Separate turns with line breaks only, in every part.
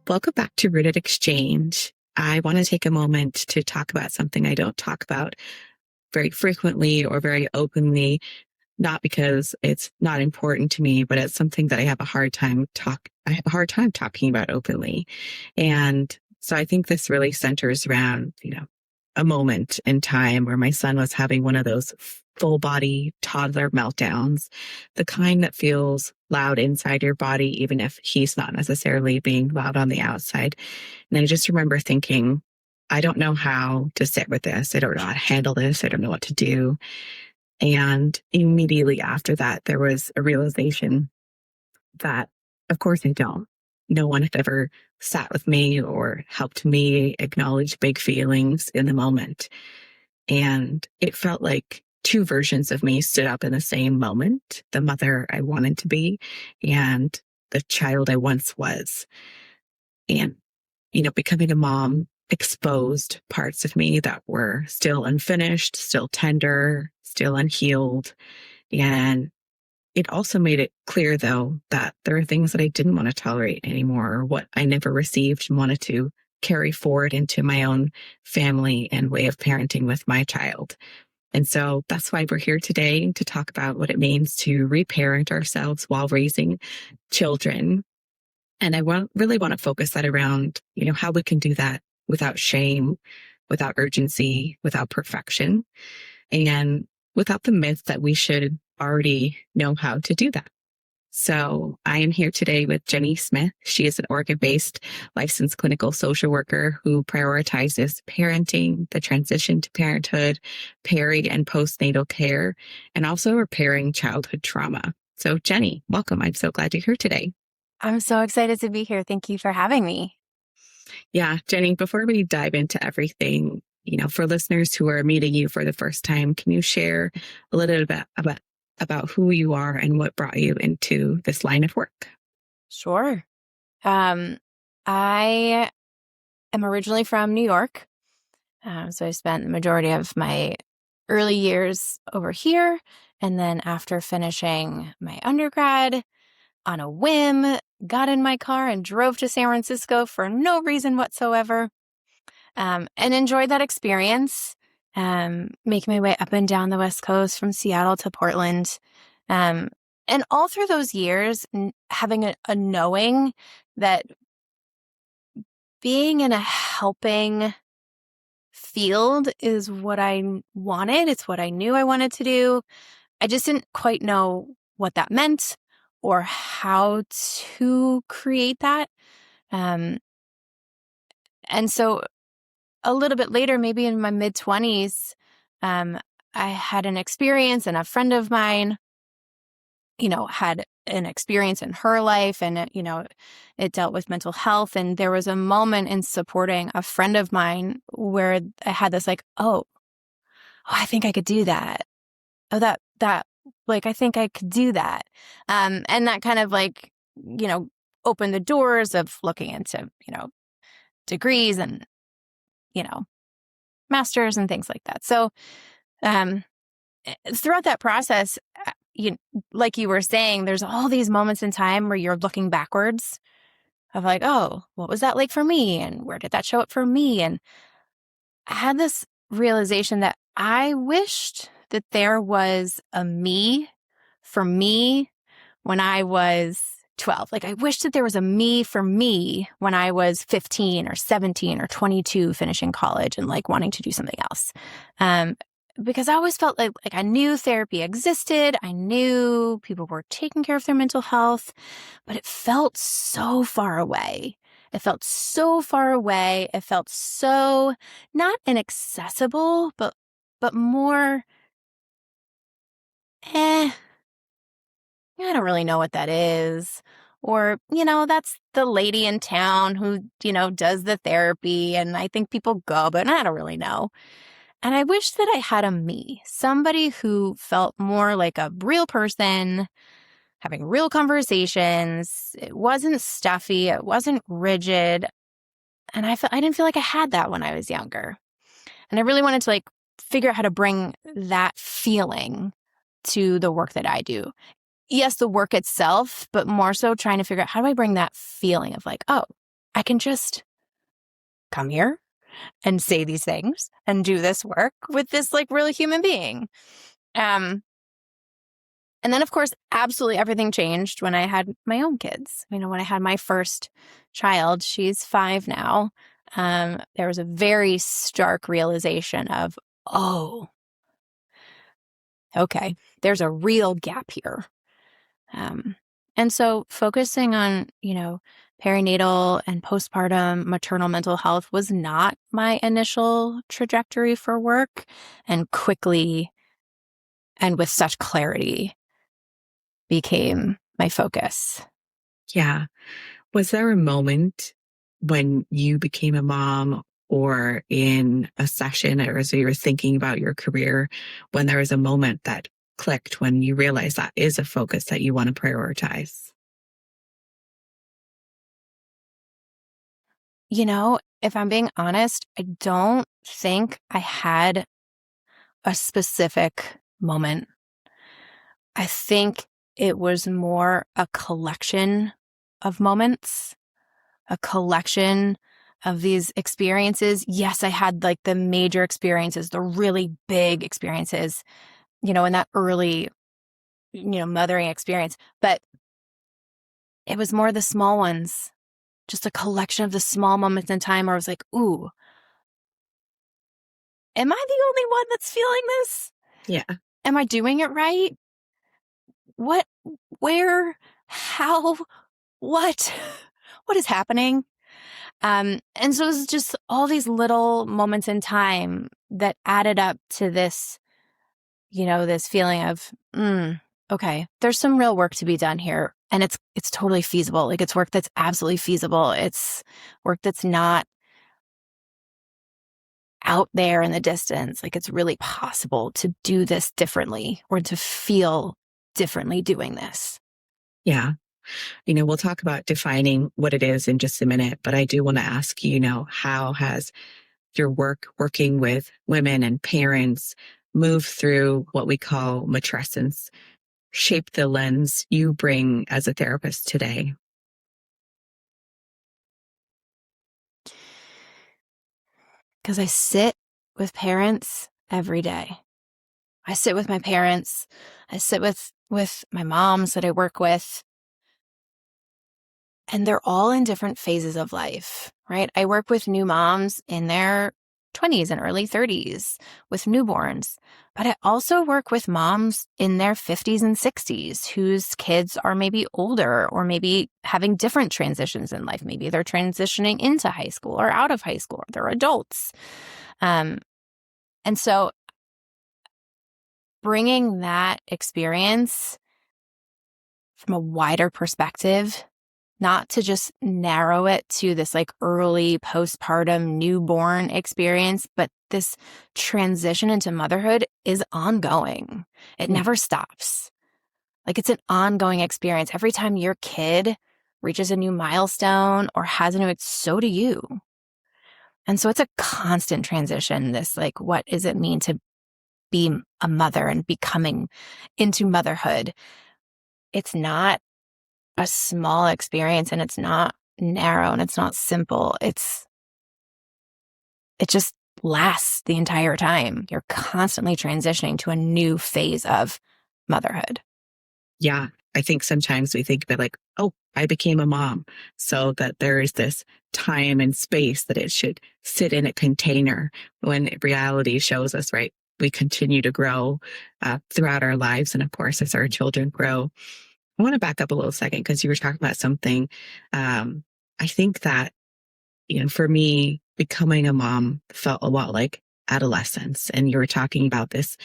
Welcome back to Rooted Exchange. I want to take a moment to talk about something I don't talk about very frequently or very openly, not because it's not important to me, but it's something that I have a hard time talking about openly. And so I think this really centers around, a moment in time where my son was having one of those full body toddler meltdowns, the kind that feels loud inside your body, even if he's not necessarily being loud on the outside. And I just remember thinking, I don't know how to sit with this. I don't know how to handle this. I don't know what to do. And immediately after that, there was a realization that, of course, I don't. No one had ever sat with me or helped me acknowledge big feelings in the moment. And it felt like two versions of me stood up in the same moment, the mother I wanted to be and the child I once was. And, becoming a mom exposed parts of me that were still unfinished, still tender, still unhealed. And it also made it clear, though, that there are things that I didn't want to tolerate anymore, or what I never received and wanted to carry forward into my own family and way of parenting with my child. And so that's why we're here today, to talk about what it means to reparent ourselves while raising children. And I really want to focus that around, how we can do that without shame, without urgency, without perfection, and without the myth that we should already know how to do that. So I am here today with Jenni Smith. She is an Oregon-based licensed clinical social worker who prioritizes parenting, the transition to parenthood, peri and postnatal care, and also repairing childhood trauma. So Jenni, welcome. I'm so glad you're here today.
I'm so excited to be here. Thank you for having me.
Yeah, Jenni, before we dive into everything, for listeners who are meeting you for the first time, can you share a little bit about who you are and what brought you into this line of work?
Sure. I am originally from New York. So I spent the majority of my early years over here. And then after finishing my undergrad, on a whim, got in my car and drove to San Francisco for no reason whatsoever, and enjoyed that experience. Making my way up and down the West Coast from Seattle to Portland. And all through those years, having a knowing that being in a helping field is what I wanted. It's what I knew I wanted to do. I just didn't quite know what that meant or how to create that. And so a little bit later, maybe in my mid-20s, I had an experience, and a friend of mine, had an experience in her life, and it dealt with mental health. And there was a moment in supporting a friend of mine where I had this I think I could do that. I think I could do that. And that kind of opened the doors of looking into, degrees and masters and things like that. So throughout that process, like you were saying, there's all these moments in time where you're looking backwards of what was that like for me? And where did that show up for me? And I had this realization that I wished that there was a me for me when I was 12. I wish that there was a me for me when I was 15 or 17 or 22 finishing college and wanting to do something else. Because I always felt like I knew therapy existed. I knew people were taking care of their mental health, but it felt so far away. It felt so far away. It felt so not inaccessible, but more, I don't really know what that is. Or, that's the lady in town who, does the therapy, and I think people go, but I don't really know. And I wish that I had a me, somebody who felt more like a real person, having real conversations. It wasn't stuffy. It wasn't rigid. And I didn't feel like I had that when I was younger. And I really wanted to figure out how to bring that feeling to the work that I do. Yes, the work itself, but more so trying to figure out how do I bring that feeling of I can just come here and say these things and do this work with this like really human being. And then, of course, absolutely everything changed when I had my own kids. When I had my first child, she's 5 now. There was a very stark realization of, oh, okay, there's a real gap here. And so focusing on, perinatal and postpartum maternal mental health was not my initial trajectory for work, and quickly and with such clarity became my focus.
Yeah. Was there a moment when you became a mom or in a session or as you were thinking about your career, when there was a moment that clicked when you realized that is a focus that you want to prioritize?
If I'm being honest, I don't think I had a specific moment. I think it was more a collection of moments, a collection of these experiences. Yes, I had like the major experiences, the really big experiences, in that early, mothering experience, but it was more the small ones, just a collection of the small moments in time where I was like, ooh, am I the only one that's feeling this?
Yeah.
Am I doing it right? What, where, how, what, what is happening? And so it was just all these little moments in time that added up to this, this feeling of, okay, there's some real work to be done here. And it's totally feasible. Like, it's work that's absolutely feasible. It's work that's not out there in the distance. Like, it's really possible to do this differently or to feel differently doing this.
Yeah. We'll talk about defining what it is in just a minute, but I do want to ask how has your working with women and parents move through what we call matrescence, shape the lens you bring as a therapist today?
Because I sit with parents every day. I sit with my parents. I sit with my moms that I work with. And they're all in different phases of life, right? I work with new moms in their 20s and early 30s with newborns, but I also work with moms in their 50s and 60s whose kids are maybe older or maybe having different transitions in life. Maybe they're transitioning into high school or out of high school, or they're adults. And so bringing that experience from a wider perspective, not to just narrow it to this like early postpartum newborn experience, but this transition into motherhood is ongoing. It never stops. Like, it's an ongoing experience. Every time your kid reaches a new milestone or has a new, so do you. And so it's a constant transition. This like, what does it mean to be a mother and becoming into motherhood? It's not a small experience, and it's not narrow, and it's not simple. It just lasts the entire time. You're constantly transitioning to a new phase of motherhood.
Yeah. I think sometimes we think of it like, oh, I became a mom, so that there is this time and space that it should sit in a container, when reality shows us, right? We continue to grow throughout our lives. And of course, as our children grow. I want to back up a little second because you were talking about something. I think that, for me, becoming a mom felt a lot like adolescence. And you were talking about this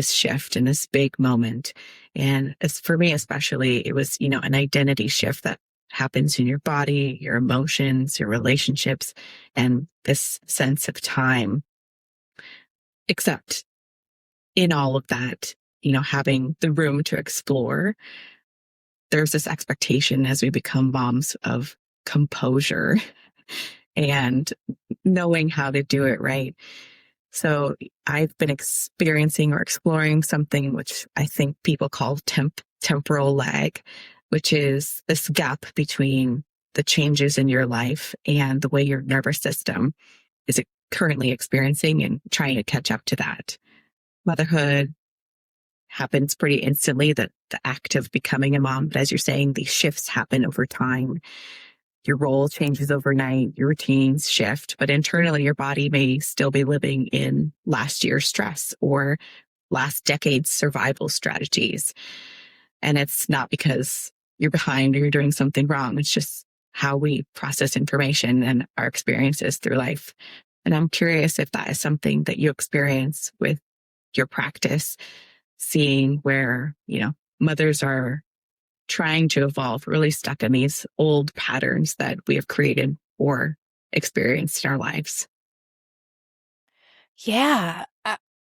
shift and this big moment. And as for me, especially, it was, an identity shift that happens in your body, your emotions, your relationships, and this sense of time. Except in all of that, having the room to explore, there's this expectation as we become moms of composure and knowing how to do it right. So I've been experiencing or exploring something which I think people call temporal lag, which is this gap between the changes in your life and the way your nervous system is currently experiencing and trying to catch up to that. Motherhood happens pretty instantly, the act of becoming a mom. But as you're saying, these shifts happen over time. Your role changes overnight, your routines shift, but internally your body may still be living in last year's stress or last decade's survival strategies. And it's not because you're behind or you're doing something wrong. It's just how we process information and our experiences through life. And I'm curious if that is something that you experience with your practice, seeing where, mothers are trying to evolve, really stuck in these old patterns that we have created or experienced in our lives.
Yeah,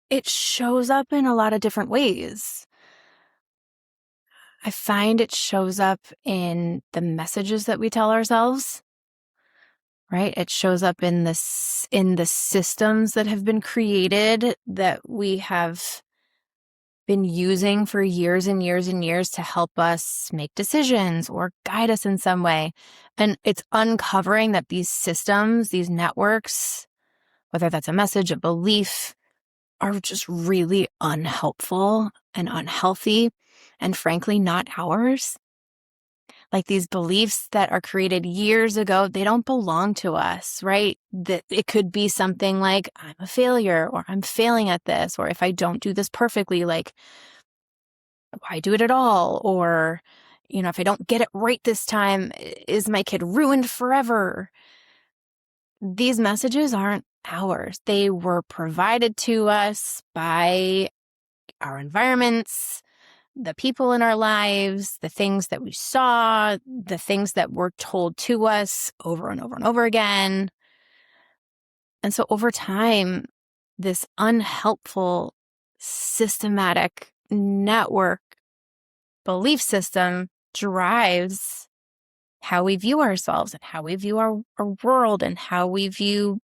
it shows up in a lot of different ways. I find it shows up in the messages that we tell ourselves, right? It shows up in the systems that have been created that we have been using for years and years and years to help us make decisions or guide us in some way. And it's uncovering that these systems, these networks, whether that's a message, a belief, are just really unhelpful and unhealthy and frankly not ours. Like these beliefs that are created years ago, they don't belong to us, right? That it could be something like, I'm a failure, or I'm failing at this, or if I don't do this perfectly, like, why do it at all? Or, if I don't get it right this time, is my kid ruined forever? These messages aren't ours. They were provided to us by our environments, the people in our lives, the things that we saw, the things that were told to us over and over and over again. And so over time, this unhelpful, systematic network belief system drives how we view ourselves and how we view our world and how we view,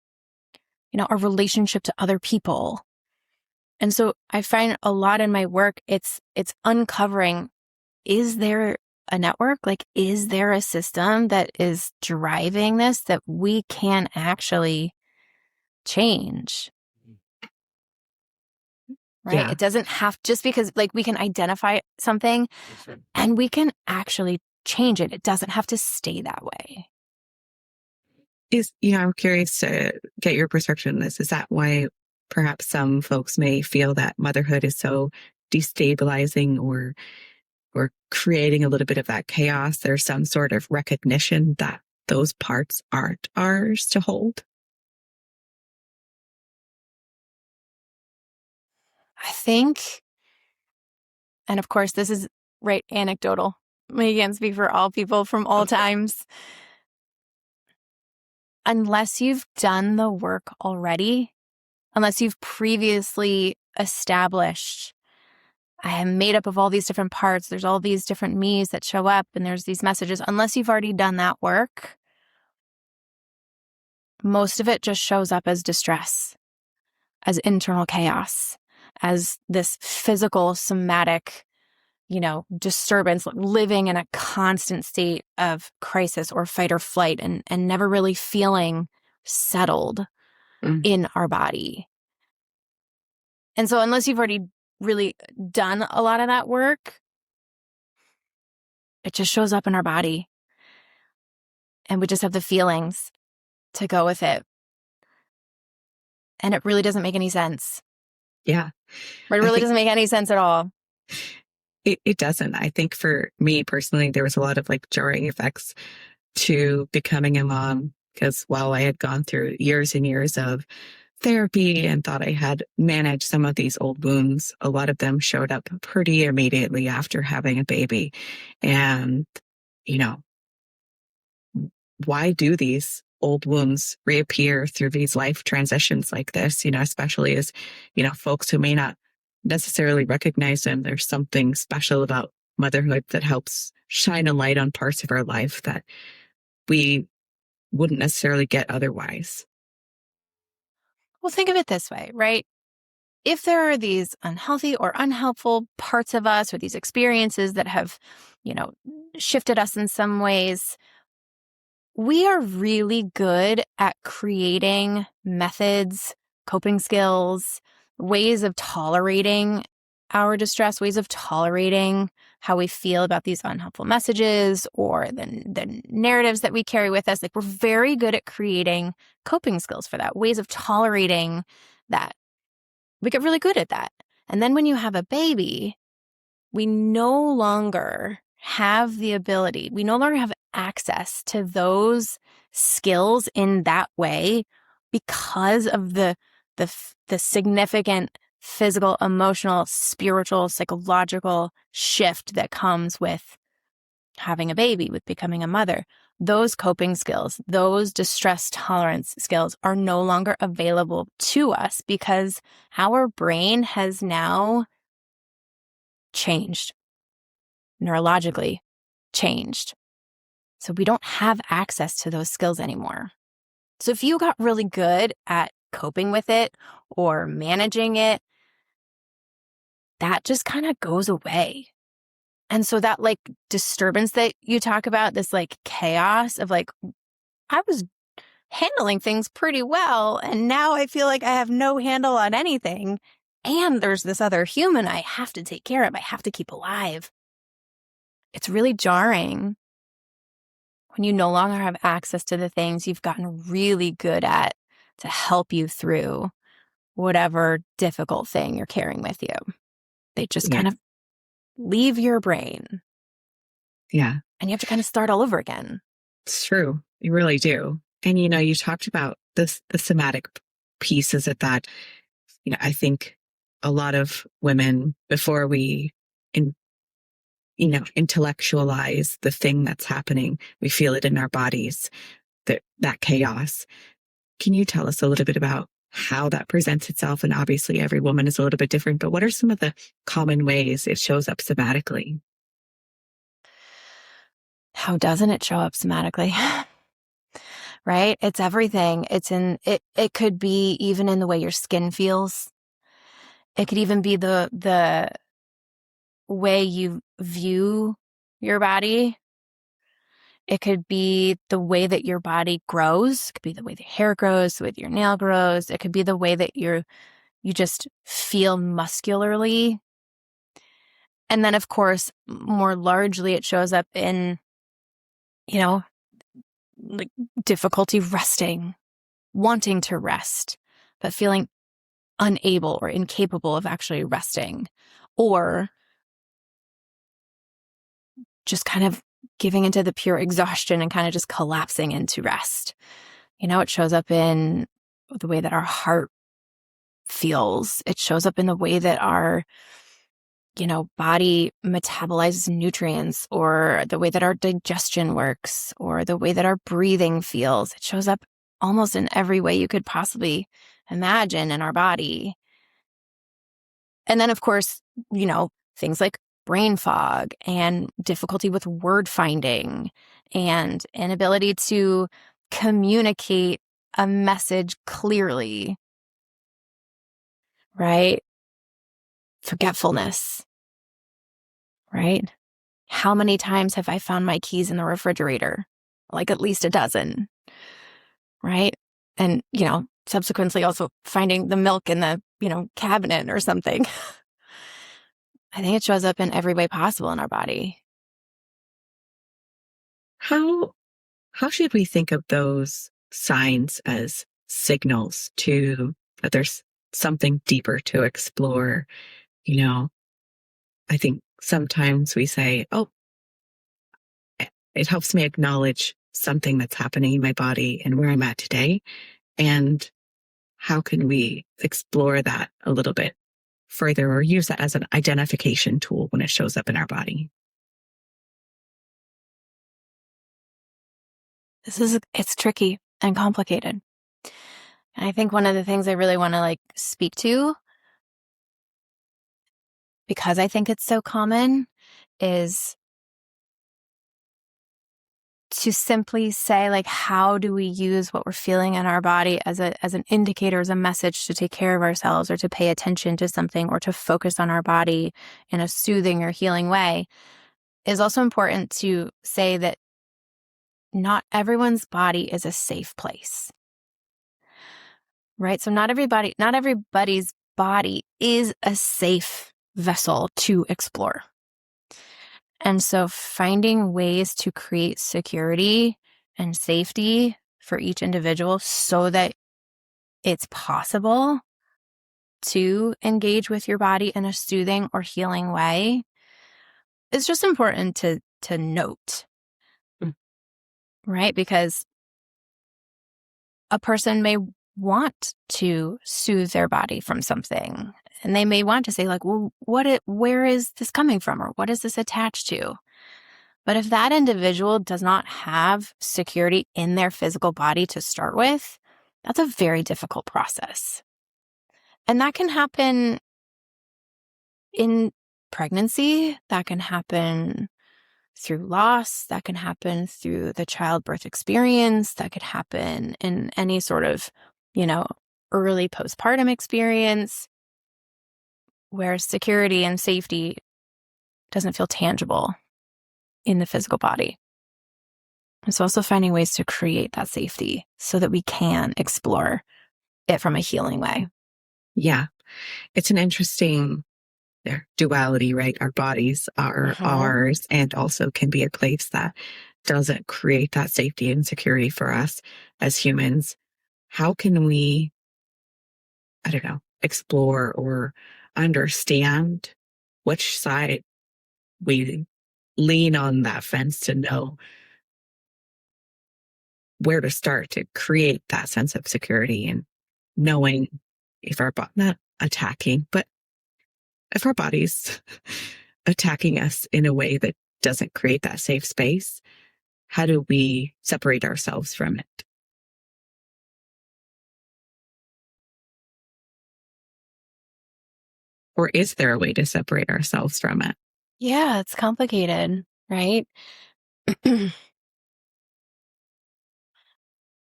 our relationship to other people. And so I find a lot in my work, it's uncovering, is there a network? Like, is there a system that is driving this that we can actually change? Right?
Yeah.
It doesn't have, just because we can identify something and we can actually change it. It doesn't have to stay that way.
I'm curious to get your perspective on this. Is that why perhaps some folks may feel that motherhood is so destabilizing or creating a little bit of that chaos? There's some sort of recognition that those parts aren't ours to hold.
I think, and of course, this is anecdotal. I can't speak for all people from all times. Unless you've done the work already, unless you've previously established, I am made up of all these different parts, there's all these different me's that show up, and there's these messages, unless you've already done that work, most of it just shows up as distress, as internal chaos, as this physical, somatic, disturbance, living in a constant state of crisis or fight or flight and never really feeling settled in our body. And so unless you've already really done a lot of that work, it just shows up in our body. And we just have the feelings to go with it. And it really doesn't make any sense.
Yeah.
It really doesn't make any sense at all.
It doesn't. I think for me personally, there was a lot of jarring effects to becoming a mom, because while I had gone through years and years of therapy and thought I had managed some of these old wounds, a lot of them showed up pretty immediately after having a baby. And, why do these old wounds reappear through these life transitions like this, especially as, folks who may not necessarily recognize them. There's something special about motherhood that helps shine a light on parts of our life that we wouldn't necessarily get otherwise.
Well, think of it this way, right? If there are these unhealthy or unhelpful parts of us or these experiences that have, shifted us in some ways, we are really good at creating methods, coping skills, ways of tolerating our distress, ways of tolerating how we feel about these unhelpful messages or the narratives that we carry with us. Like, we're very good at creating coping skills for that, ways of tolerating that. We get really good at that. And then when you have a baby, we no longer have the ability, we no longer have access to those skills in that way because of the significant physical, emotional, spiritual, psychological shift that comes with having a baby, with becoming a mother. Those coping skills, those distress tolerance skills are no longer available to us because our brain has now changed, neurologically changed. So we don't have access to those skills anymore. So if you got really good at coping with it or managing it, that just kind of goes away. And so that like disturbance that you talk about, this like chaos of like, I was handling things pretty well, and now I feel like I have no handle on anything. And there's this other human I have to take care of. I have to keep alive. It's really jarring when you no longer have access to the things you've gotten really good at to help you through whatever difficult thing you're carrying with you. They just kind of leave your brain.
Yeah.
And you have to kind of start all over again.
It's true. You really do. And, you talked about the somatic pieces of that. I think a lot of women, before we intellectualize the thing that's happening, we feel it in our bodies, that chaos. Can you tell us a little bit about how that presents itself? And obviously every woman is a little bit different, but what are some of the common ways it shows up somatically?
How doesn't it show up somatically? Right? It's everything. It could be even in the way your skin feels. It could even be the way you view your body. It could be the way that your body grows. It could be the way the hair grows, the way that your nail grows. It could be the way that you just feel muscularly. And then, of course, more largely, it shows up in, like difficulty resting, wanting to rest, but feeling unable or incapable of actually resting, or just kind of giving into the pure exhaustion and kind of just collapsing into rest. It shows up in the way that our heart feels. It shows up in the way that our, body metabolizes nutrients, or the way that our digestion works, or the way that our breathing feels. It shows up almost in every way you could possibly imagine in our body. And then, of course, things like brain fog and difficulty with word finding and inability to communicate a message clearly, right? Forgetfulness, right? How many times have I found my keys in the refrigerator? Like at least a dozen, right? And, subsequently also finding the milk in the, cabinet or something. I think it shows up in every way possible in our body.
How should we think of those signs as signals that there's something deeper to explore? I think sometimes we say, oh, it helps me acknowledge something that's happening in my body and where I'm at today. And how can we explore that a little bit further, or use that as an identification tool when it shows up in our body?
It's tricky and complicated. And I think one of the things I really want to speak to, because I think it's so common, is to simply say, how do we use what we're feeling in our body as an indicator, as a message to take care of ourselves, or to pay attention to something, or to focus on our body in a soothing or healing way, is also important to say that not everyone's body is a safe place, right? So not everybody's body is a safe vessel to explore. And so finding ways to create security and safety for each individual so that it's possible to engage with your body in a soothing or healing way is just important to note, right? Because a person may want to soothe their body from something, and they may want to say like, well, where is this coming from? Or what is this attached to? But if that individual does not have security in their physical body to start with, that's a very difficult process. And that can happen in pregnancy, that can happen through loss, that can happen through the childbirth experience, that could happen in any sort of, early postpartum experience where security and safety doesn't feel tangible in the physical body. It's also finding ways to create that safety so that we can explore it from a healing way.
Yeah. It's an interesting duality, right? Our bodies are ours and also can be a place that doesn't create that safety and security for us as humans. How can we, explore or understand which side we lean on that fence to know where to start to create that sense of security and knowing if our not attacking, but if our body's attacking us in a way that doesn't create that safe space, how do we separate ourselves from it? Or is there a way to separate ourselves from it?
Yeah, it's complicated, right? I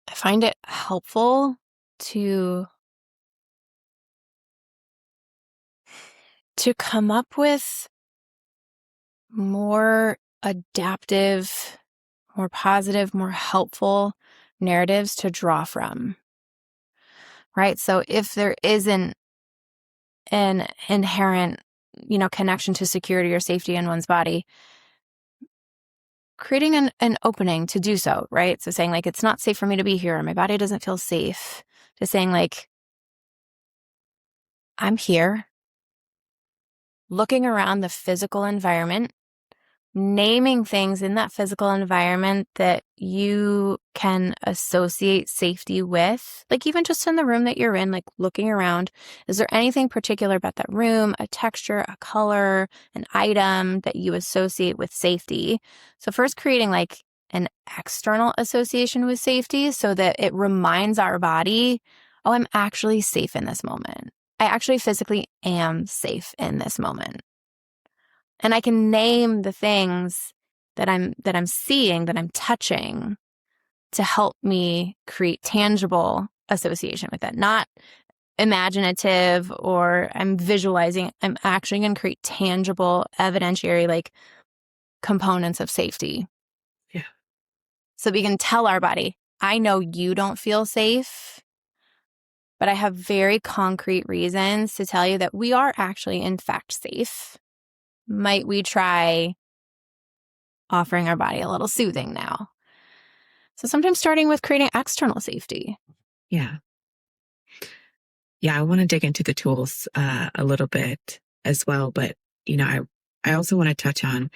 find it helpful to come up with more adaptive, more positive, more helpful narratives to draw from, right? So if there isn't an inherent, connection to security or safety in one's body, creating an opening to do so, right? So saying like, it's not safe for me to be here. My body doesn't feel safe. To saying like, I'm here, looking around the physical environment, naming things in that physical environment that you can associate safety with, like even just in the room that you're in, like looking around, is there anything particular about that room, a texture, a color, an item that you associate with safety? So first creating like an external association with safety so that it reminds our body, oh, I'm actually safe in this moment. I actually physically am safe in this moment. And I can name the things that I'm seeing, that I'm touching, to help me create tangible association with it. Not imaginative or I'm visualizing. I'm actually going to create tangible, evidentiary, like components of safety.
Yeah.
So we can tell our body, I know you don't feel safe, but I have very concrete reasons to tell you that we are actually in fact safe. Might we try offering our body a little soothing now? So sometimes starting with creating external safety.
Yeah. Yeah, I want to dig into the tools a little bit as well. But, I also want to touch on,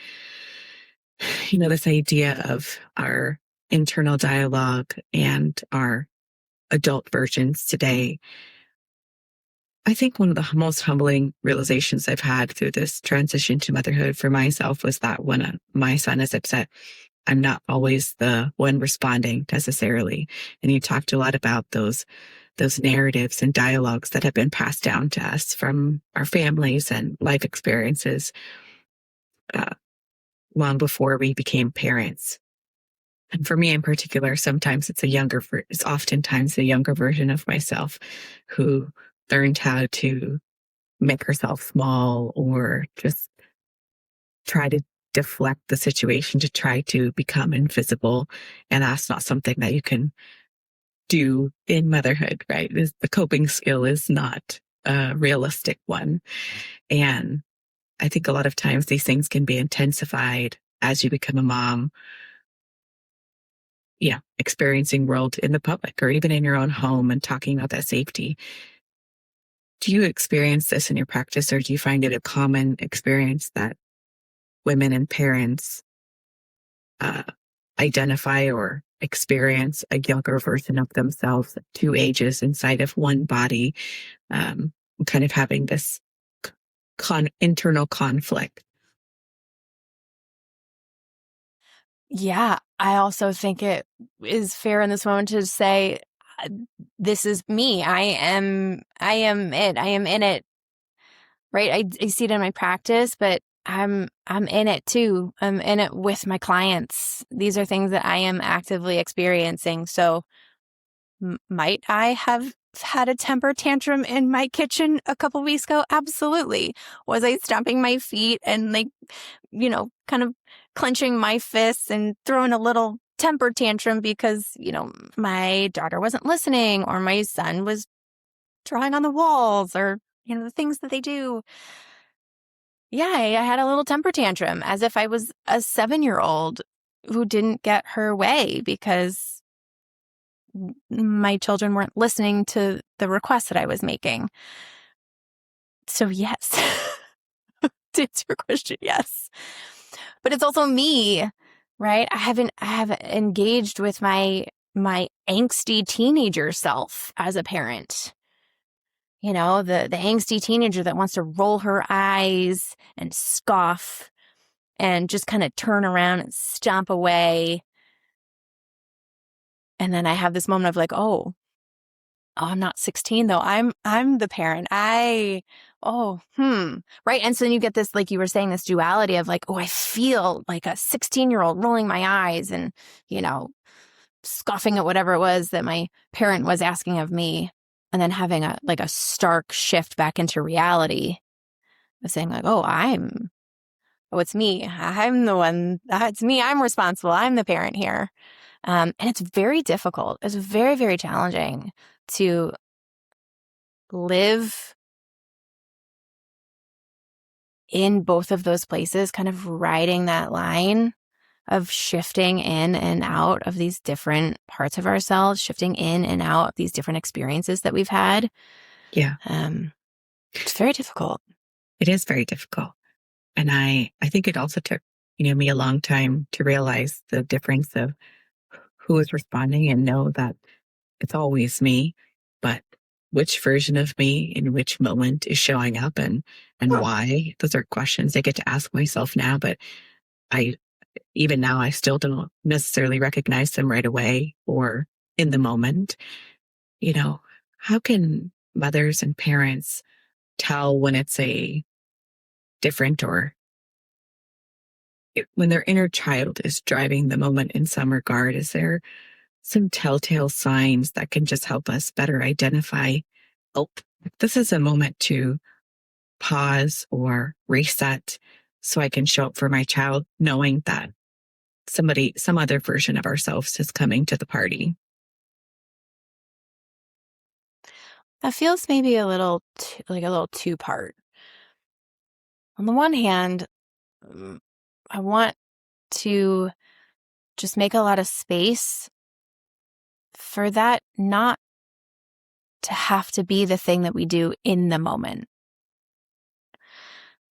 this idea of our internal dialogue and our adult versions today. I think one of the most humbling realizations I've had through this transition to motherhood for myself was that when my son is upset, I'm not always the one responding necessarily. And you talked a lot about those narratives and dialogues that have been passed down to us from our families and life experiences long before we became parents. And for me in particular, sometimes it's oftentimes a younger version of myself who learned how to make herself small or just try to deflect the situation to try to become invisible. And that's not something that you can do in motherhood, right? The coping skill is not a realistic one. And I think a lot of times these things can be intensified as you become a mom. Yeah, experiencing world in the public or even in your own home and talking about that safety. Do you experience this in your practice, or do you find it a common experience that women and parents identify or experience a younger version of themselves, two ages inside of one body, kind of having this internal conflict?
Yeah, I also think it is fair in this moment to say, this is me. I am it. I am in it. Right? I see it in my practice, but I'm in it too. I'm in it with my clients. These are things that I am actively experiencing. So might I have had a temper tantrum in my kitchen a couple weeks ago? Absolutely. Was I stomping my feet and kind of clenching my fists and throwing a little temper tantrum because, my daughter wasn't listening or my son was drawing on the walls or, the things that they do? Yeah, I had a little temper tantrum as if I was a 7-year-old who didn't get her way because my children weren't listening to the requests that I was making. So yes, to answer your question, yes. But it's also me, right? I have engaged with my angsty teenager self as a parent. The angsty teenager that wants to roll her eyes and scoff and just kind of turn around and stomp away. And then I have this moment of like, oh, I'm not 16 though. I'm the parent. Right. And so then you get this, like you were saying, this duality of like, oh, I feel like a 16-year-old rolling my eyes and, scoffing at whatever it was that my parent was asking of me. And then having a stark shift back into reality of saying like, it's me. I'm the one. It's me. I'm responsible. I'm the parent here. And it's very difficult. It's very, very challenging to live in both of those places, kind of riding that line of shifting in and out of these different parts of ourselves, shifting in and out of these different experiences that we've had.
Yeah.
It's very difficult.
It is very difficult. And I think it also took, me a long time to realize the difference of who is responding and know that it's always me, but which version of me in which moment is showing up and why. Those are questions I get to ask myself now, but even now I still don't necessarily recognize them right away or in the moment. How can mothers and parents tell when it's a different or when their inner child is driving the moment in some regard? Is there some telltale signs that can just help us better identify, oh, this is a moment to pause or reset so I can show up for my child, knowing that some other version of ourselves is coming to the party?
That feels maybe a little two-part. On the one hand, I want to just make a lot of space for that not to have to be the thing that we do in the moment,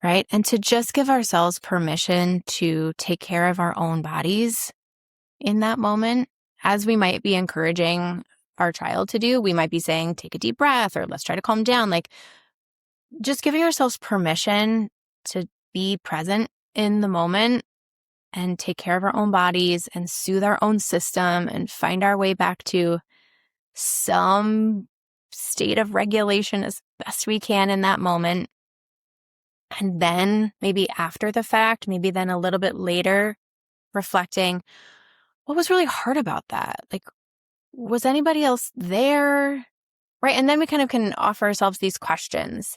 right? And to just give ourselves permission to take care of our own bodies in that moment, as we might be encouraging our child to do. We might be saying, take a deep breath, or let's try to calm down. Like, just giving ourselves permission to be present in the moment and take care of our own bodies and soothe our own system and find our way back to some state of regulation as best we can in that moment. And then maybe after the fact, maybe then a little bit later, reflecting, what was really hard about that? Like, was anybody else there? Right. And then we kind of can offer ourselves these questions.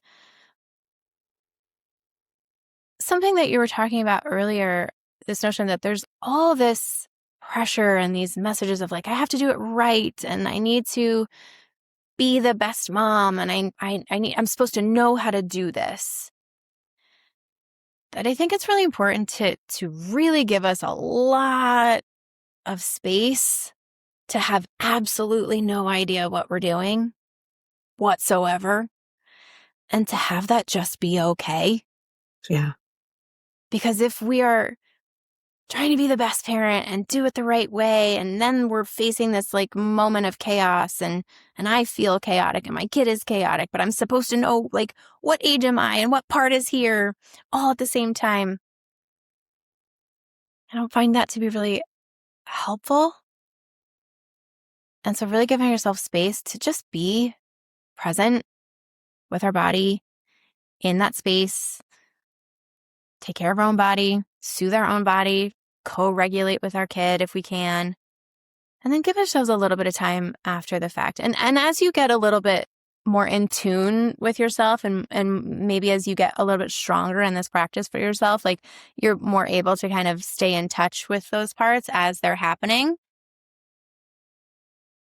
something that you were talking about earlier, this notion that there's all this pressure and these messages of like, I have to do it right. And I need to be the best mom. And I'm supposed to know how to do this. But I think it's really important to really give us a lot of space to have absolutely no idea what we're doing whatsoever, and to have that just be okay.
Yeah.
Because if we are trying to be the best parent and do it the right way, and then we're facing this like moment of chaos, and I feel chaotic and my kid is chaotic, but I'm supposed to know like what age am I and what part is here all at the same time. I don't find that to be really helpful. And so really giving yourself space to just be present with our body in that space, take care of our own body, soothe our own body, co-regulate with our kid if we can, and then give ourselves a little bit of time after the fact. And as you get a little bit more in tune with yourself, and maybe as you get a little bit stronger in this practice for yourself, like you're more able to kind of stay in touch with those parts as they're happening.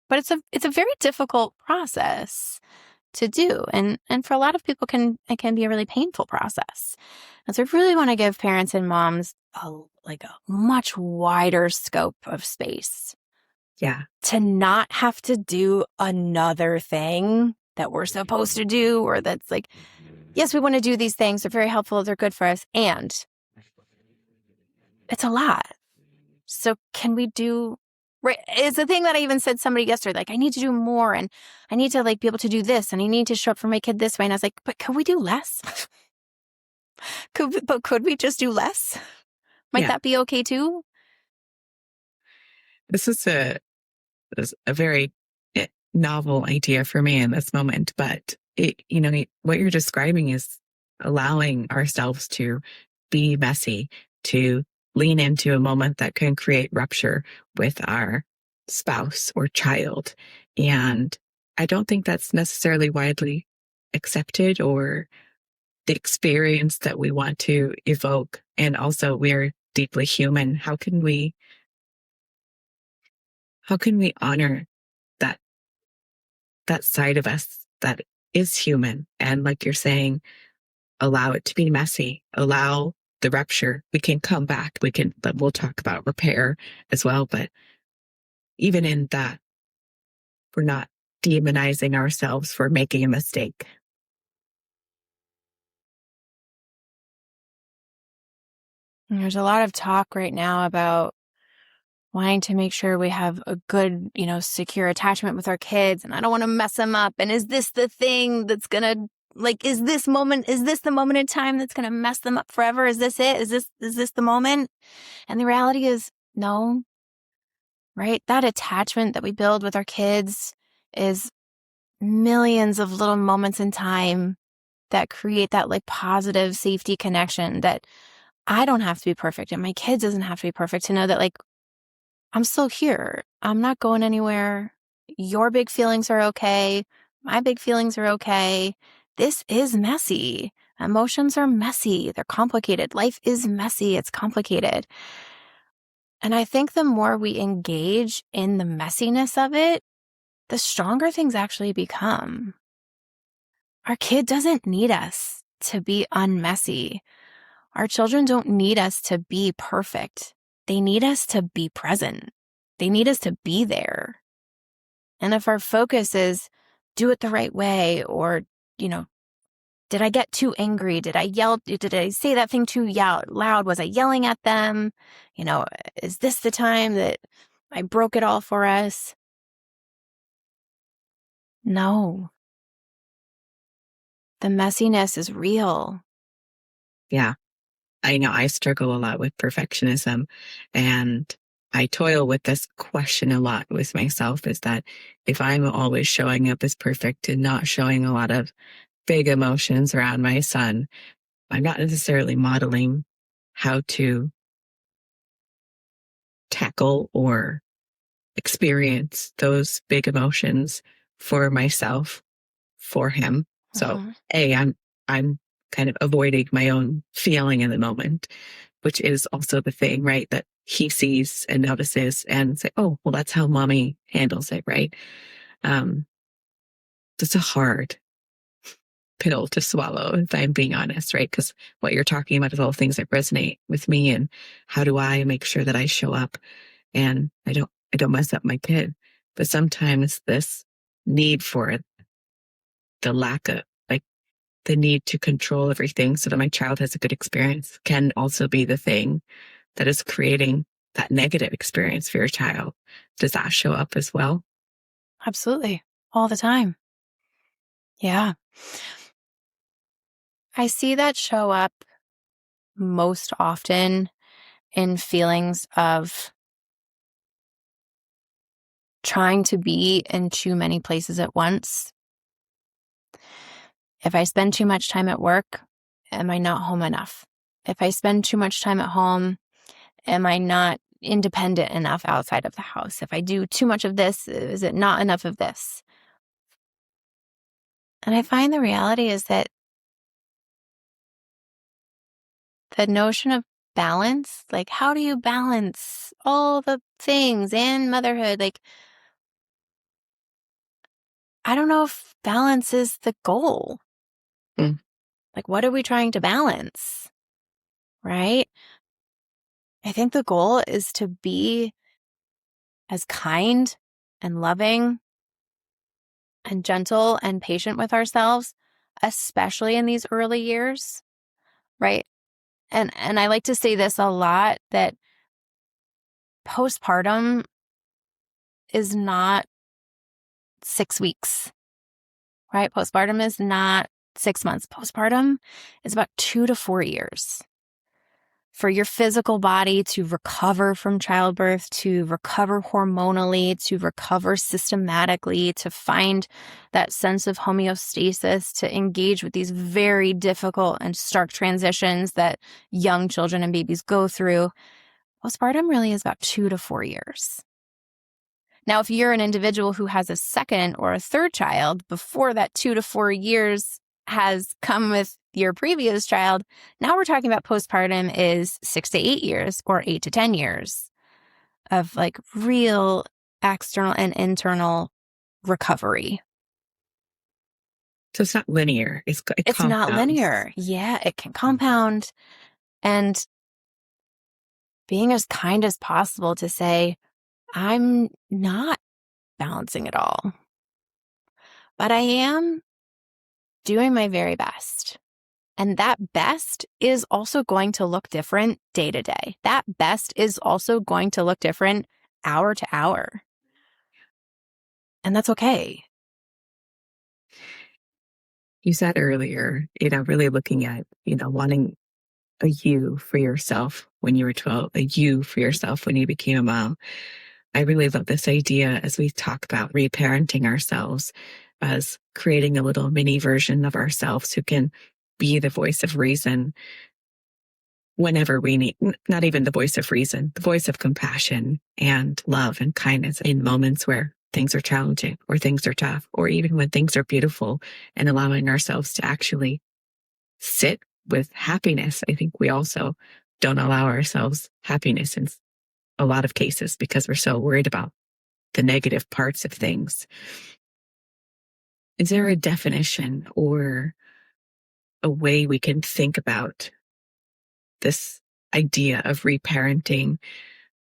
But it's a very difficult process to do. And for a lot of people it can be a really painful process. And so I really want to give parents and moms a much wider scope of space.
Yeah.
To not have to do another thing that we're supposed to do, or that's like, yes, we want to do these things. They're very helpful. They're good for us. And it's a lot. So can we do... Right. It's the thing that I even said somebody yesterday, like, I need to do more, and I need to like be able to do this, and I need to show up for my kid this way. And I was like, but could we do less? Could we just do less? Might that be okay too?
This is a very novel idea for me in this moment, but what you're describing is allowing ourselves to be messy, to lean into a moment that can create rupture with our spouse or child. And I don't think that's necessarily widely accepted or the experience that we want to evoke. And also, we're deeply human. How can we honor that side of us that is human? And like you're saying, allow it to be messy, allow the rupture. We can come back. We'll talk about repair as well. But even in that, we're not demonizing ourselves for making a mistake.
There's a lot of talk right now about wanting to make sure we have a good, secure attachment with our kids. And I don't want to mess them up. And is this the thing that's going to, is this the moment in time that's going to mess them up forever? Is this it? Is this the moment? And the reality is no, right? That attachment that we build with our kids is millions of little moments in time that create that positive safety connection, that I don't have to be perfect and my kid doesn't have to be perfect to know that I'm still here. I'm not going anywhere. Your big feelings are okay. My big feelings are okay. This is messy. Emotions are messy. They're complicated. Life is messy. It's complicated. And I think the more we engage in the messiness of it, the stronger things actually become. Our kid doesn't need us to be unmessy. Our children don't need us to be perfect. They need us to be present. They need us to be there. And if our focus is do it the right way, or, did I get too angry? Did I yell? Did I say that thing too loud? Was I yelling at them? Is this the time that I broke it all for us? No. The messiness is real.
Yeah. I know I struggle a lot with perfectionism, and I toil with this question a lot with myself, is that if I'm always showing up as perfect and not showing a lot of big emotions around my son, I'm not necessarily modeling how to tackle or experience those big emotions for myself, for him. So I'm kind of avoiding my own feeling in the moment, which is also the thing, right? That he sees and notices and say, oh, well, that's how mommy handles it, right? It's a hard pill to swallow, if I'm being honest, right? Because what you're talking about is all things that resonate with me, and how do I make sure that I show up and I don't mess up my kid. But sometimes this need for the lack of, like, the need to control everything so that my child has a good experience can also be the thing that is creating that negative experience for your child. Does that show up as well?
Absolutely. All the time. Yeah. I see that show up most often in feelings of trying to be in too many places at once. If I spend too much time at work, am I not home enough? If I spend too much time at home, am I not independent enough outside of the house? If I do too much of this, is it not enough of this? And I find the reality is that the notion of balance, like, how do you balance all the things in motherhood? Like, I don't know if balance is the goal.
Mm.
Like, what are we trying to balance? Right? I think the goal is to be as kind and loving and gentle and patient with ourselves, especially in these early years, right? And I like to say this a lot, that postpartum is not 6 weeks, right? Postpartum is not 6 months. Postpartum is about 2 to 4 years for your physical body to recover from childbirth, to recover hormonally, to recover systematically, to find that sense of homeostasis, to engage with these very difficult and stark transitions that young children and babies go through. Postpartum really is about 2 to 4 years. Now, if you're an individual who has a second or a third child before that 2 to 4 years has come with your previous child, now we're talking about postpartum is 6 to 8 years or 8 to 10 years of like real external and internal recovery.
So it's not linear. It's
not linear. Yeah, it can compound. And being as kind as possible to say, I'm not balancing it all, but I am doing my very best. And that best is also going to look different day to day. That best is also going to look different hour to hour. And that's okay.
You said earlier, really looking at, wanting a you for yourself when you were 12, a you for yourself when you became a mom. I really love this idea as we talk about reparenting ourselves, as creating a little mini version of ourselves who can be the voice of reason whenever we need, not even the voice of reason, the voice of compassion and love and kindness in moments where things are challenging or things are tough, or even when things are beautiful, and allowing ourselves to actually sit with happiness. I think we also don't allow ourselves happiness in a lot of cases because we're so worried about the negative parts of things. Is there a definition or a way we can think about this idea of reparenting,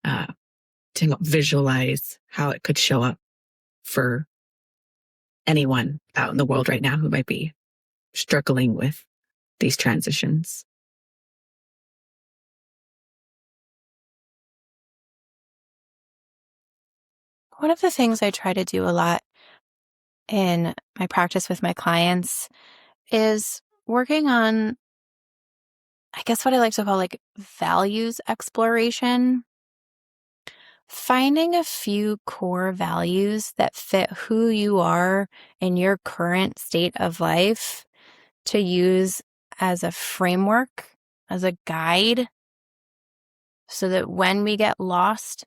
to visualize how it could show up for anyone out in the world right now who might be struggling with these transitions?
One of the things I try to do a lot in my practice with my clients is working on, I guess, what I like to call like values exploration. Finding a few core values that fit who you are in your current state of life to use as a framework, as a guide, so that when we get lost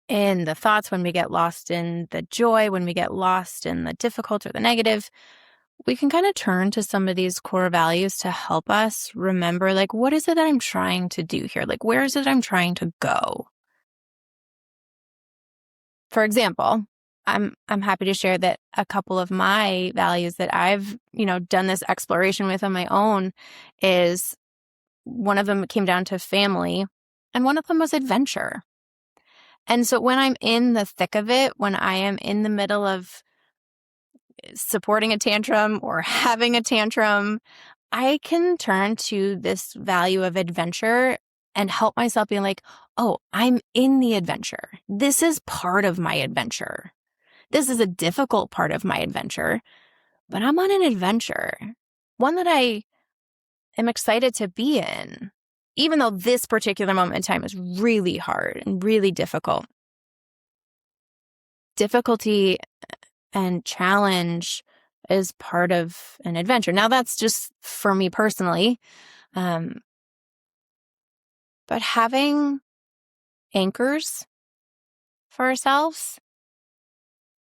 in the thoughts, when we get lost in the joy, when we get lost in the difficult or the negative, we can kind of turn to some of these core values to help us remember, like, what is it that I'm trying to do here? Like, where is it I'm trying to go? For example, I'm happy to share that a couple of my values that I've, done this exploration with on my own is one of them came down to family and one of them was adventure. And so when I'm in the thick of it, when I am in the middle of supporting a tantrum or having a tantrum, I can turn to this value of adventure and help myself being like, oh, I'm in the adventure. This is part of my adventure. This is a difficult part of my adventure, but I'm on an adventure, one that I am excited to be in, even though this particular moment in time is really hard and really difficult. Difficulty and challenge is part of an adventure. Now, that's just for me personally. But having anchors for ourselves,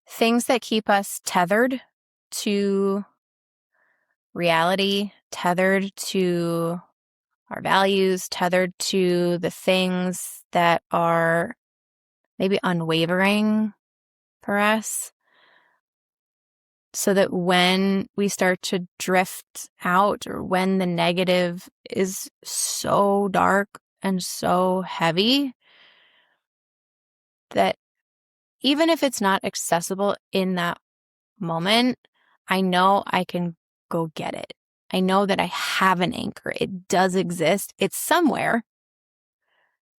things that keep us tethered to reality, tethered to our values, tethered to the things that are maybe unwavering for us, so that when we start to drift out or when the negative is so dark and so heavy, that even if it's not accessible in that moment, I know I can go get it. I know that I have an anchor. It does exist. It's somewhere.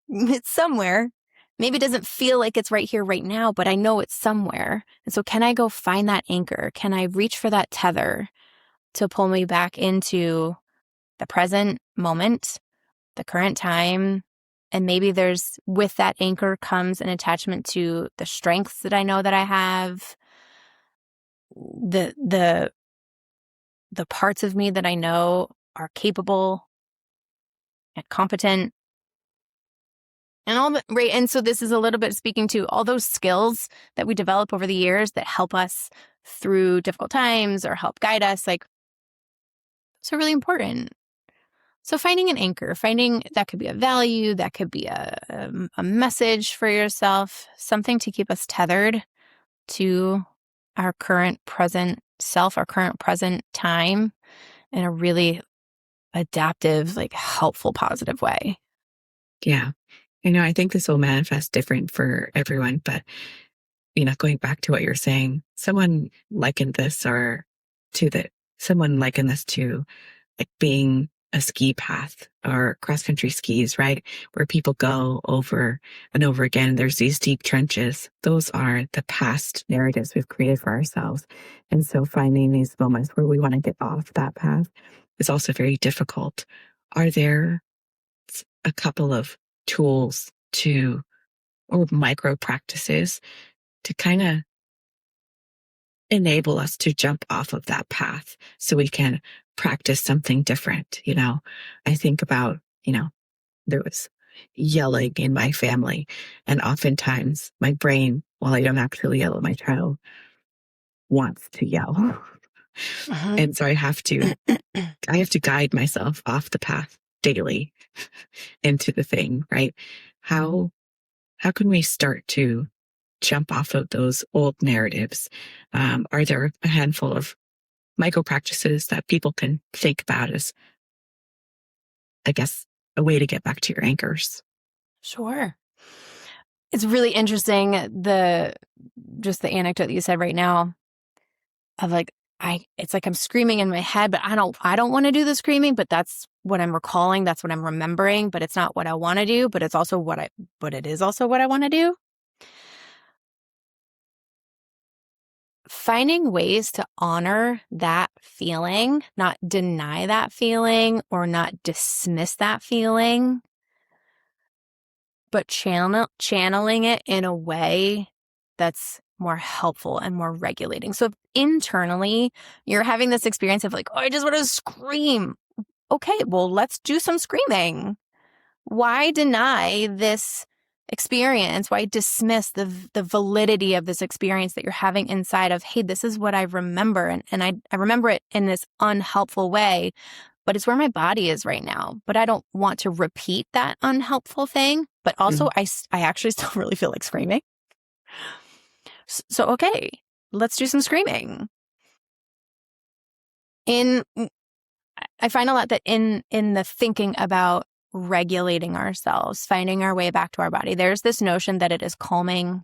It's somewhere. Maybe it doesn't feel like it's right here, right now, but I know it's somewhere. And so can I go find that anchor? Can I reach for that tether to pull me back into the present moment, the current time? And maybe with that anchor comes an attachment to the strengths that I know that I have, the parts of me that I know are capable and competent. And all right. And so this is a little bit speaking to all those skills that we develop over the years that help us through difficult times or help guide us. Like, so really important. So finding an anchor, that could be a value, that could be a message for yourself, something to keep us tethered to our current present self, our current present time in a really adaptive, like helpful, positive way.
Yeah. I think this will manifest different for everyone, but, going back to what you're saying, someone likened this to like being a ski path or cross-country skis, right? Where people go over and over again. There's these deep trenches. Those are the past narratives we've created for ourselves. And so finding these moments where we want to get off that path is also very difficult. Are there a couple of tools or micro practices to kind of enable us to jump off of that path so we can practice something different? I think about, there was yelling in my family, and oftentimes my brain, while I don't actually yell at my child, wants to yell. Uh-huh. And so I have to guide myself off the path daily into the thing, right? How can we start to jump off of those old narratives? Are there a handful of micro practices that people can think about as, I guess, a way to get back to your anchors?
Sure. It's really interesting, the anecdote that you said right now of like, it's like I'm screaming in my head, but I don't want to do the screaming, but that's what I'm recalling. That's what I'm remembering, but it's not what I want to do, but it is also what I want to do. Finding ways to honor that feeling, not deny that feeling or not dismiss that feeling, but channeling it in a way that's more helpful and more regulating. So if internally you're having this experience of like, oh, I just want to scream. Okay, well, let's do some screaming. Why deny this experience, why dismiss the validity of this experience that you're having inside of, hey, this is what I remember. And I remember it in this unhelpful way, but it's where my body is right now. But I don't want to repeat that unhelpful thing. But also I actually still really feel like screaming. So, okay, let's do some screaming. I find a lot that in the thinking about regulating ourselves, finding our way back to our body, there's this notion that it is calming,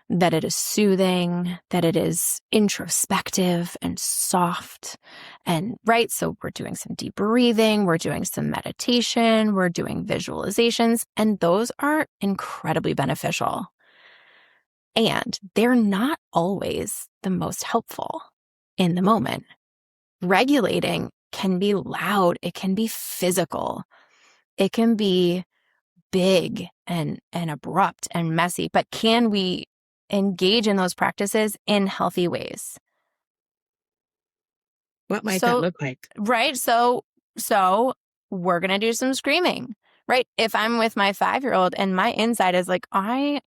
that it is soothing, that it is introspective and soft. And right, so we're doing some deep breathing, we're doing some meditation, we're doing visualizations, and those are incredibly beneficial. And they're not always the most helpful in the moment. Regulating can be loud, it can be physical, it can be big and abrupt and messy, but can we engage in those practices in healthy ways?
What might that look like?
Right. So we're going to do some screaming, right? If I'm with my 5-year-old and my inside is like, I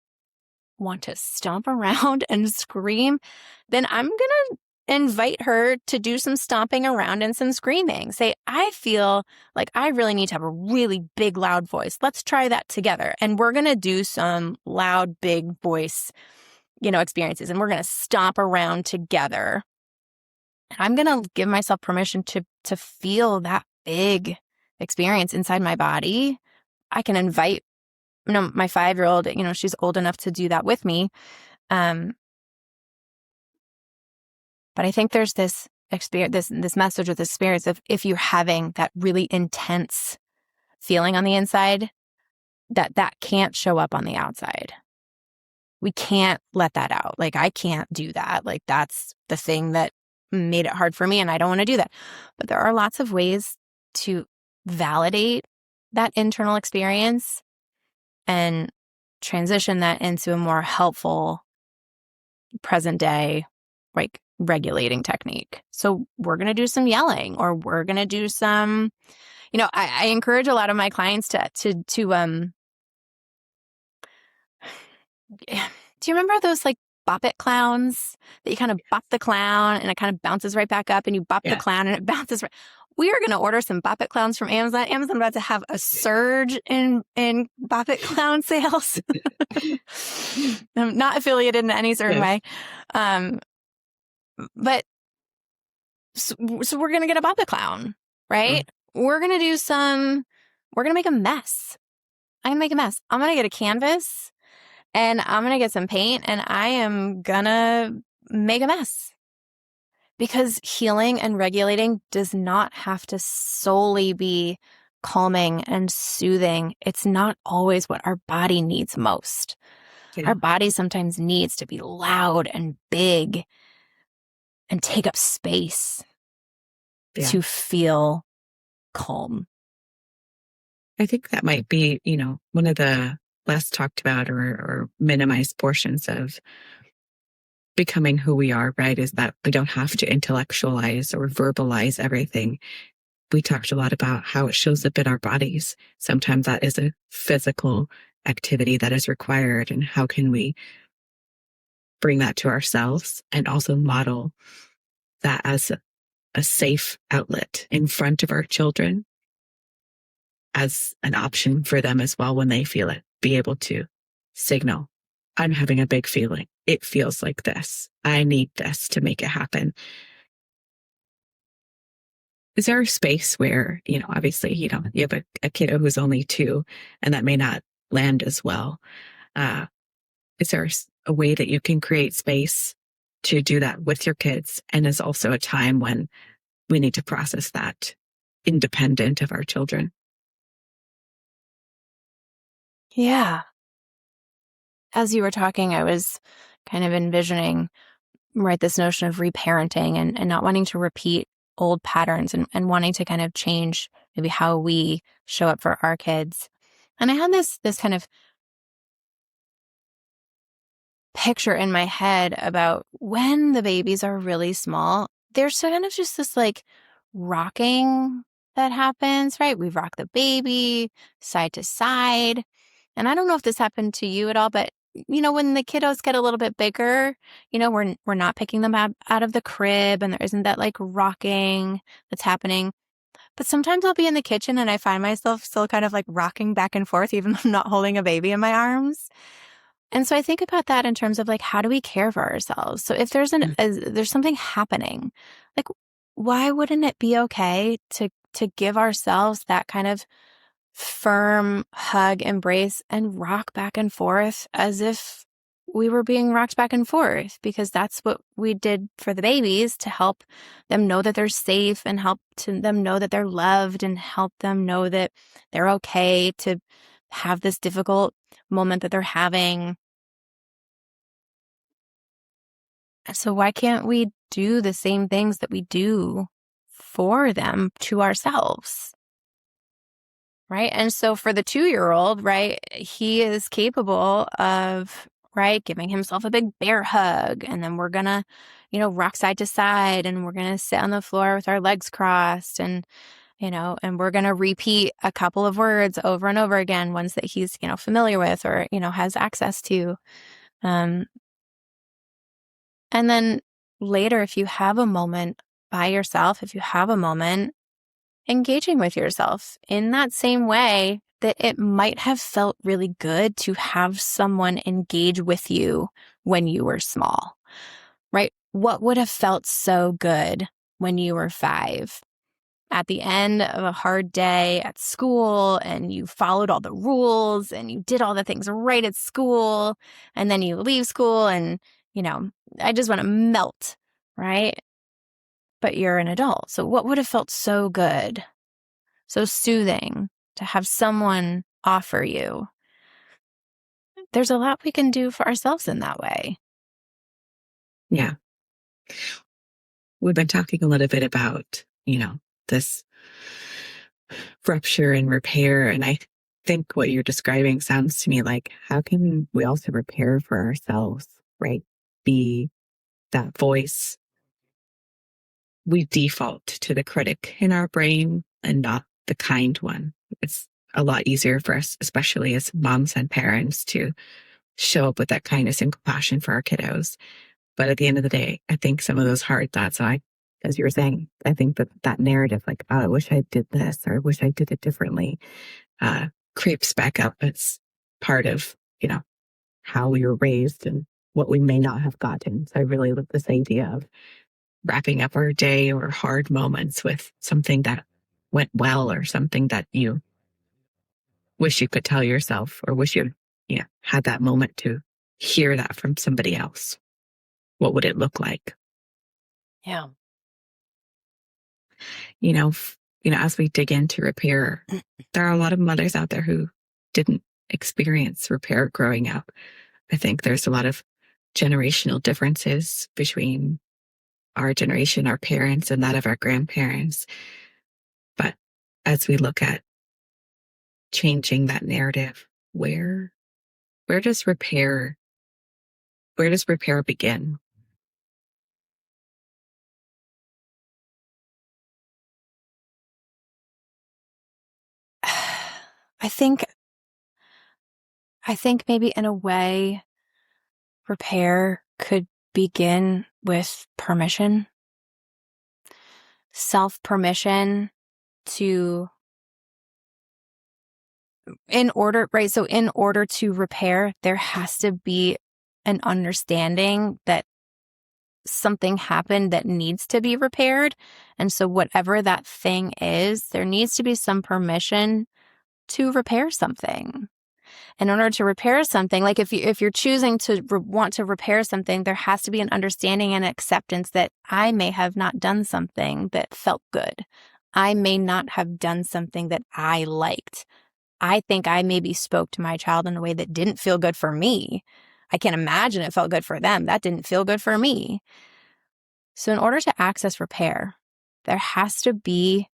want to stomp around and scream, then I'm going to invite her to do some stomping around and some screaming. Say, I feel like I really need to have a really big, loud voice. Let's try that together. And we're going to do some loud, big voice, experiences. And we're going to stomp around together. And I'm going to give myself permission to feel that big experience inside my body. I can invite, my 5-year-old, she's old enough to do that with me. But I think there's this experience, this message or this experience of, if you're having that really intense feeling on the inside, that can't show up on the outside. We can't let that out. Like, I can't do that. Like, that's the thing that made it hard for me, and I don't want to do that. But there are lots of ways to validate that internal experience and transition that into a more helpful present day, like, regulating technique. So we're going to do some yelling, or we're going to do some, I encourage a lot of my clients to do you remember those like bop it clowns that you kind of bop the clown and it kind of bounces right back up, and you bop the clown and it bounces right. We are going to order some bop it clowns from Amazon. Amazon about to have a surge in bop it clown sales. I'm not affiliated in any certain way. But so we're going to get a bop it clown, right? We're going to make a mess. I'm going to make a mess. I'm going to get a canvas and I'm going to get some paint and I am going to make a mess. Because healing and regulating does not have to solely be calming and soothing. It's not always what our body needs most. Yeah. Our body sometimes needs to be loud and big and take up space to feel calm.
I think that might be, one of the less talked about or minimized portions of becoming who we are, right? Is that we don't have to intellectualize or verbalize everything. We talked a lot about how it shows up in our bodies. Sometimes that is a physical activity that is required. And how can we bring that to ourselves and also model that as a safe outlet in front of our children as an option for them as well when they feel it, be able to signal, I'm having a big feeling. It feels like this. I need this to make it happen. Is there a space where, obviously, you have a kiddo who's only 2 and that may not land as well. Is there a way that you can create space to do that with your kids? And is also a time when we need to process that independent of our children?
Yeah. As you were talking, I was kind of envisioning, right, this notion of reparenting and not wanting to repeat old patterns and wanting to kind of change maybe how we show up for our kids. And I had this kind of picture in my head about when the babies are really small, there's kind of just this like rocking that happens, right? We rock the baby side to side. And I don't know if this happened to you at all, but when the kiddos get a little bit bigger, we're not picking them out of the crib and there isn't that like rocking that's happening. But sometimes I'll be in the kitchen and I find myself still kind of like rocking back and forth, even though I'm not holding a baby in my arms. And so I think about that in terms of like, how do we care for ourselves? So if there's there's something happening, like, why wouldn't it be okay to give ourselves that kind of firm hug, embrace, and rock back and forth as if we were being rocked back and forth, because that's what we did for the babies, to help them know that they're safe and help them know that they're loved and help them know that they're okay to have this difficult moment that they're having. So why can't we do the same things that we do for them to ourselves? Right. And so for the 2-year-old, right, he is capable of, right, giving himself a big bear hug. And then we're going to, rock side to side, and we're going to sit on the floor with our legs crossed, and, and we're going to repeat a couple of words over and over again, ones that he's, familiar with or, has access to. And then later, if you have a moment by yourself, if you have a moment engaging with yourself in that same way that it might have felt really good to have someone engage with you when you were small, right? What would have felt so good when you were 5? At the end of a hard day at school, and you followed all the rules and you did all the things right at school, and then you leave school and, I just want to melt, right? But you're an adult. So what would have felt so good, so soothing, to have someone offer you? There's a lot we can do for ourselves in that way.
Yeah. We've been talking a little bit about, this rupture and repair. And I think what you're describing sounds to me like, how can we also repair for ourselves, right? Be that voice. We default to the critic in our brain and not the kind one. It's a lot easier for us, especially as moms and parents, to show up with that kindness and compassion for our kiddos. But at the end of the day, I think some of those hard thoughts, as you were saying, I think that narrative, like, oh, I wish I did this, or I wish I did it differently, creeps back up. It's part of, how we were raised and what we may not have gotten. So I really love this idea of wrapping up our day or hard moments with something that went well, or something that you wish you could tell yourself, or wish you had that moment to hear that from somebody else. What would it look like?
Yeah.
As we dig into repair, there are a lot of mothers out there who didn't experience repair growing up. I think there's a lot of generational differences between our generation, our parents, and that of our grandparents. But as we look at changing that narrative, where does repair begin?
I think maybe in a way, repair could begin with permission, self-permission in order to repair, there has to be an understanding that something happened that needs to be repaired. And so whatever that thing is, there needs to be some permission to repair something. In order to repair something, like if you're choosing to want to repair something, there has to be an understanding and acceptance that I may have not done something that felt good. I may not have done something that I liked. I think I maybe spoke to my child in a way that didn't feel good for me. I can't imagine it felt good for them. That didn't feel good for me. So in order to access repair, there has to be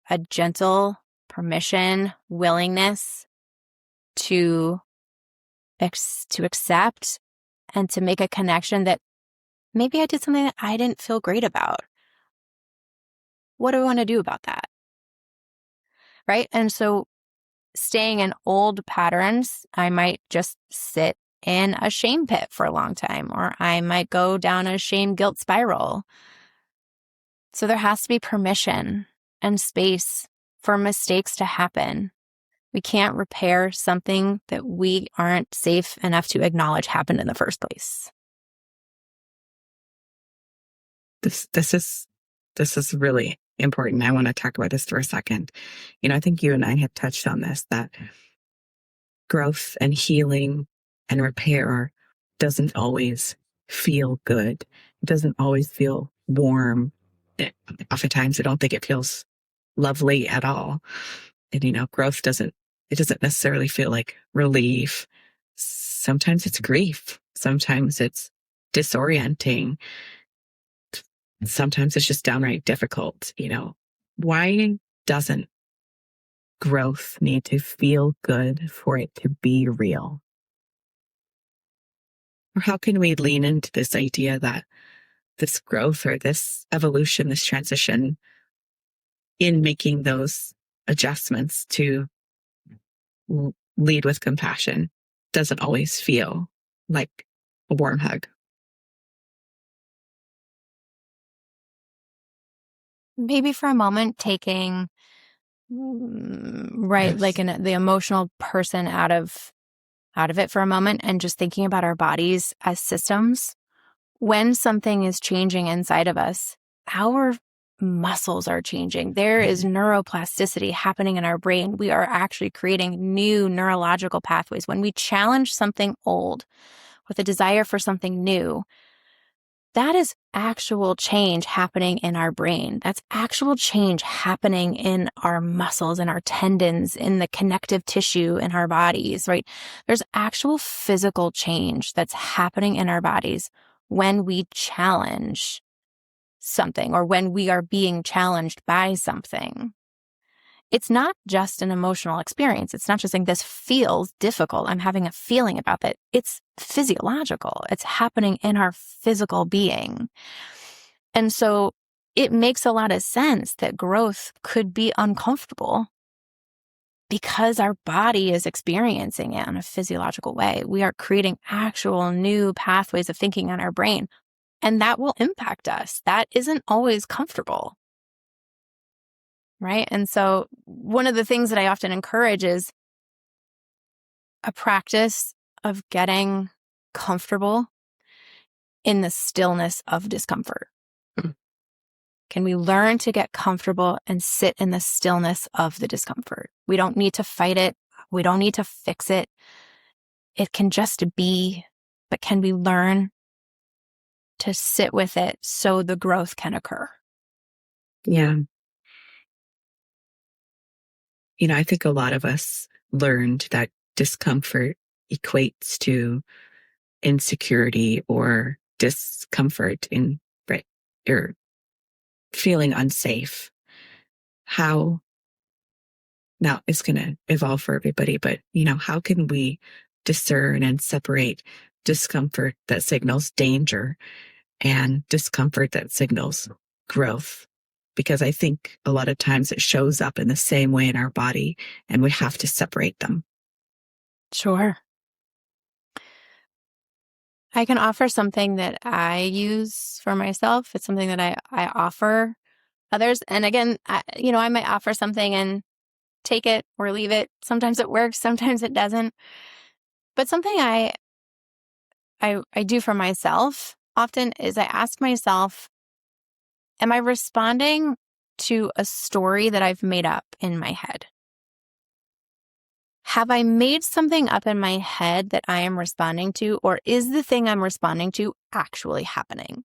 a gentle permission, willingness to accept and to make a connection that maybe I did something that I didn't feel great about. What do I want to do about that? Right? And so staying in old patterns, I might just sit in a shame pit for a long time, or I might go down a shame guilt spiral. So there has to be permission and space for mistakes to happen. We can't repair something that we aren't safe enough to acknowledge happened in the first place.
This is really important. I want to talk about this for a second. I think you and I have touched on this, that growth and healing and repair doesn't always feel good. It doesn't always feel warm. Oftentimes I don't think it feels lovely at all. And growth doesn't necessarily feel like relief. Sometimes it's grief. Sometimes it's disorienting. Sometimes it's just downright difficult. Why doesn't growth need to feel good for it to be real? Or how can we lean into this idea that this growth or this evolution, this transition in making those adjustments to lead with compassion doesn't always feel like a warm hug?
Maybe for a moment, taking the emotional person out of it for a moment and just thinking about our bodies as systems. When something is changing inside of us, our muscles are changing. There is neuroplasticity happening in our brain. We are actually creating new neurological pathways. When we challenge something old with a desire for something new, that is actual change happening in our brain. That's actual change happening in our muscles, in our tendons, in the connective tissue in our bodies, right? There's actual physical change that's happening in our bodies when we challenge something or when we are being challenged by something. It's not just an emotional experience. It's not just saying this feels difficult. I'm having a feeling about that. It's physiological. It's happening in our physical being. And so it makes a lot of sense that growth could be uncomfortable because our body is experiencing it in a physiological way. We are creating actual new pathways of thinking in our brain, and that will impact us. That isn't always comfortable. Right? And so one of the things that I often encourage is a practice of getting comfortable in the stillness of discomfort. Can we learn to get comfortable and sit in the stillness of the discomfort? We don't need to fight it. We don't need to fix it. It can just be, but can we learn to sit with it so the growth can occur?
Yeah. I think a lot of us learned that discomfort equates to insecurity or discomfort in, right, or feeling unsafe. How, now it's going to evolve for everybody, but how can we discern and separate discomfort that signals danger and discomfort that signals growth? Because I think a lot of times it shows up in the same way in our body, and we have to separate them.
Sure. I can offer something that I use for myself. It's something that I offer others. And again, I might offer something and take it or leave it. Sometimes it works, sometimes it doesn't. But something I do for myself often is I ask myself, am I responding to a story that I've made up in my head? Have I made something up in my head that I am responding to, or is the thing I'm responding to actually happening?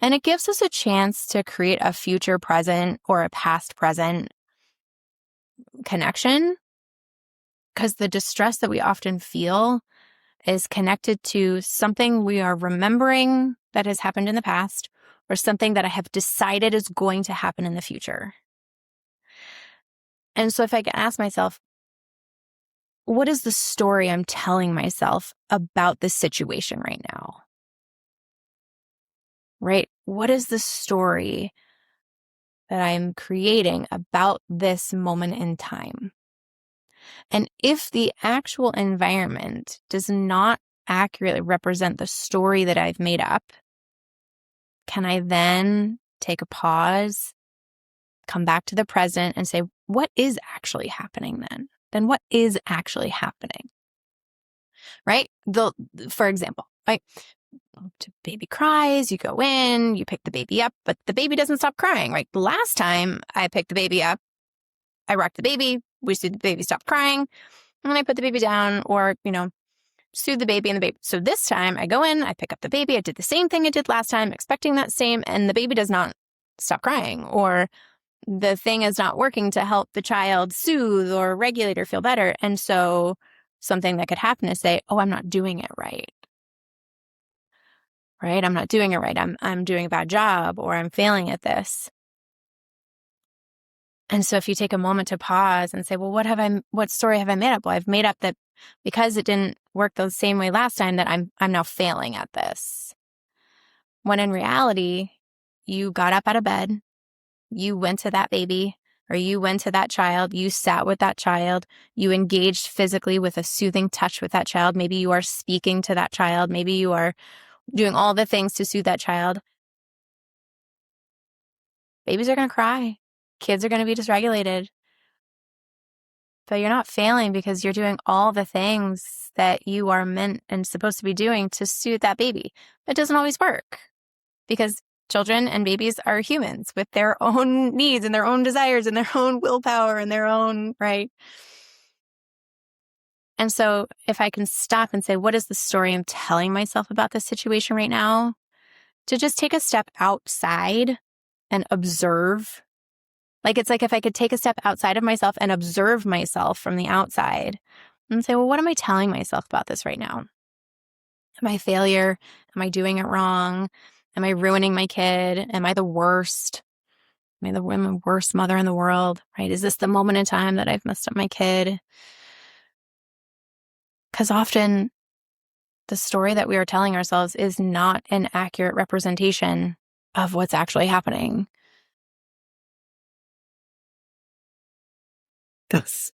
And it gives us a chance to create a future present or a past present connection, because the distress that we often feel is connected to something we are remembering that has happened in the past, or something that I have decided is going to happen in the future. And so if I can ask myself, what is the story I'm telling myself about this situation right now? Right? What is the story that I'm creating about this moment in time? And if the actual environment does not accurately represent the story that I've made up, can I then take a pause, come back to the present and say, what is actually happening then? Then what is actually happening? Right? For example, right? The baby cries, you go in, you pick the baby up, but the baby doesn't stop crying, right? The last time I picked the baby up, I rocked the baby, we see the baby stop crying, and then I put the baby down or, soothe the baby and the baby. So this time I go in, I pick up the baby, I did the same thing I did last time, expecting that same, and the baby does not stop crying, or the thing is not working to help the child soothe or regulate or feel better. And so something that could happen is say, oh, I'm not doing it right. Right? I'm not doing it right. I'm doing a bad job, or I'm failing at this. And so if you take a moment to pause and say, well, what story have I made up? Well, I've made up that because it didn't work the same way last time, that I'm now failing at this. When in reality, you got up out of bed, you went to that baby, or you went to that child, you sat with that child, you engaged physically with a soothing touch with that child. Maybe you are speaking to that child. Maybe you are doing all the things to soothe that child. Babies are going to cry. Kids are going to be dysregulated. But you're not failing because you're doing all the things that you are meant and supposed to be doing to soothe that baby. It doesn't always work because children and babies are humans with their own needs and their own desires and their own willpower and their own, right? And so if I can stop and say, what is the story I'm telling myself about this situation right now? To just take a step outside and observe. It's like if I could take a step outside of myself and observe myself from the outside and say, well, what am I telling myself about this right now? Am I a failure? Am I doing it wrong? Am I ruining my kid? Am I the worst? Am I the worst mother in the world? Right? Is this the moment in time that I've messed up my kid? Because often the story that we are telling ourselves is not an accurate representation of what's actually happening.
This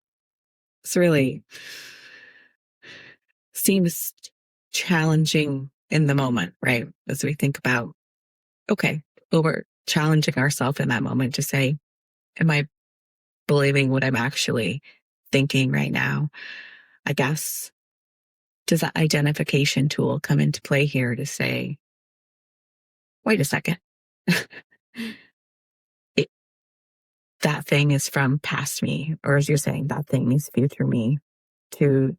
really seems challenging in the moment, right? As we think about, okay, well, we're challenging ourselves in that moment to say, am I believing what I'm actually thinking right now? I guess, does that identification tool come into play here to say, wait a second, that thing is from past me, or as you're saying, that thing is future me, to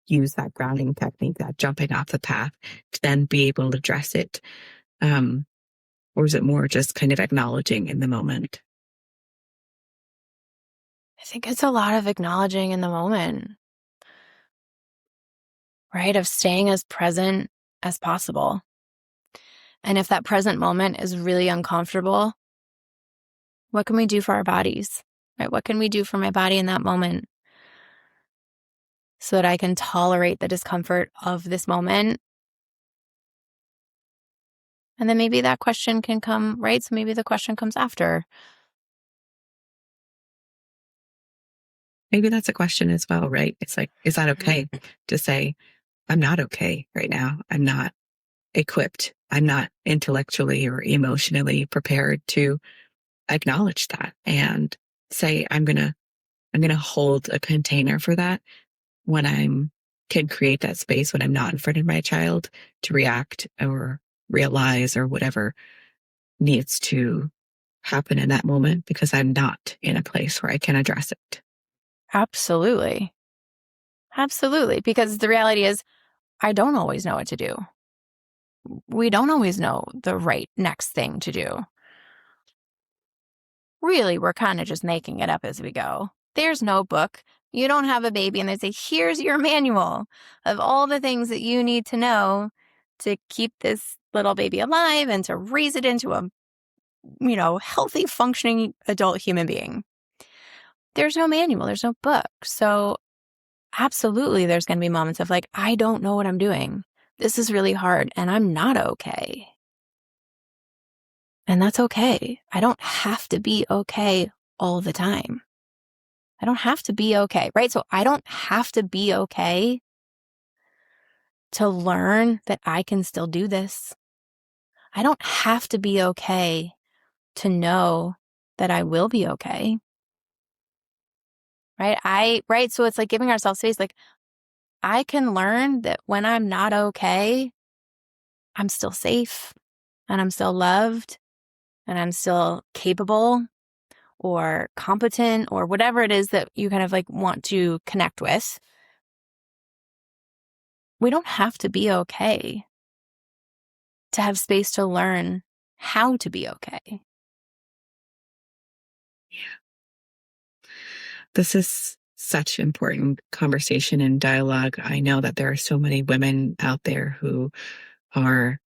use that grounding technique, that jumping off the path, to then be able to address it? Or is it more just kind of acknowledging in the moment?
I think it's a lot of acknowledging in the moment, right? Of staying as present as possible. And if that present moment is really uncomfortable, what can we do for our bodies, right? What can we do for my body in that moment so that I can tolerate the discomfort of this moment? And then maybe that question can come, right? So maybe the question comes after.
Maybe that's a question as well, right? It's like, is that okay to say, I'm not okay right now? I'm not equipped. I'm not intellectually or emotionally prepared to acknowledge that and say, I'm going to hold a container for that when can create that space when I'm not in front of my child to react or realize or whatever needs to happen in that moment, because I'm not in a place where I can address it.
Absolutely. Absolutely. Because the reality is, I don't always know what to do. We don't always know the right next thing to do. Really, we're kind of just making it up as we go. There's no book. You don't have a baby and they say, here's your manual of all the things that you need to know to keep this little baby alive and to raise it into a, healthy, functioning adult human being. There's no manual. There's no book. So absolutely, there's going to be moments of like, I don't know what I'm doing. This is really hard and I'm not okay. And that's okay. I don't have to be okay all the time. I don't have to be okay, right? So I don't have to be okay to learn that I can still do this. I don't have to be okay to know that I will be okay. Right? So it's like giving ourselves space. Like, I can learn that when I'm not okay, I'm still safe and I'm still loved and I'm still capable or competent or whatever it is that you kind of like want to connect with. We don't have to be okay to have space to learn how to be okay.
This is such important conversation and dialogue. I know that there are so many women out there who are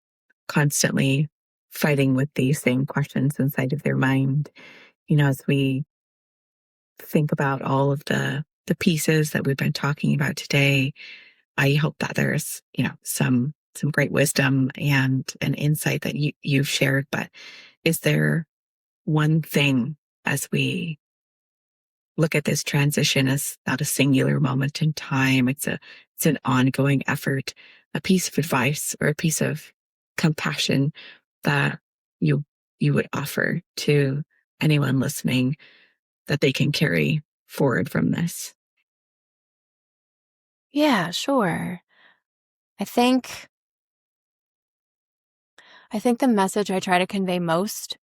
constantly fighting with these same questions inside of their mind. As we think about all of the pieces that we've been talking about today, I hope that there's, some great wisdom and an insight that you've shared. But is there one thing, as we look at this transition as not a singular moment in time, it's an ongoing effort, a piece of advice or a piece of compassion that you would offer to anyone listening that they can carry forward from this?
Yeah, sure. I think the message I try to convey most,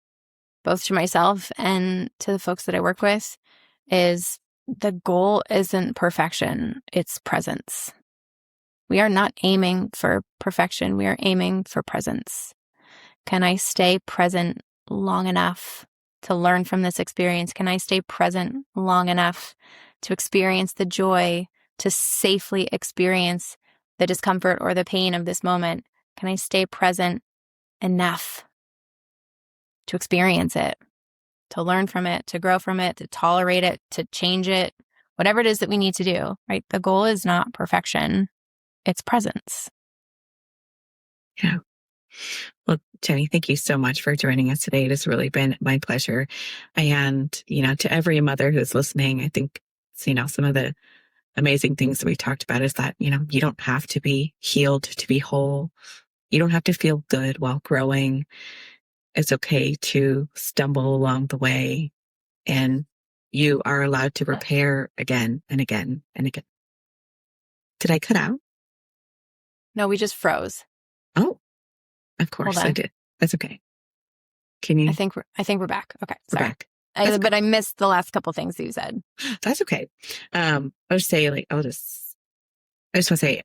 both to myself and to the folks that I work with, is the goal isn't perfection, it's presence. We are not aiming for perfection. We are aiming for presence. Can I stay present long enough to learn from this experience? Can I stay present long enough to experience the joy, to safely experience the discomfort or the pain of this moment? Can I stay present enough to experience it, to learn from it, to grow from it, to tolerate it, to change it, whatever it is that we need to do, right? The goal is not perfection. It's presence.
Yeah. Well, Jenni, thank you so much for joining us today. It has really been my pleasure. And, to every mother who's listening, I think, some of the amazing things that we talked about is that, you don't have to be healed to be whole. You don't have to feel good while growing. It's okay to stumble along the way, and you are allowed to repair again and again and again. Did I cut out?
No, we just froze.
Oh, of course I did. That's okay. Can you?
I think we're back. Okay, sorry.
We're back.
But I missed the last couple things that you said.
That's okay. I'll just say, I just want to say,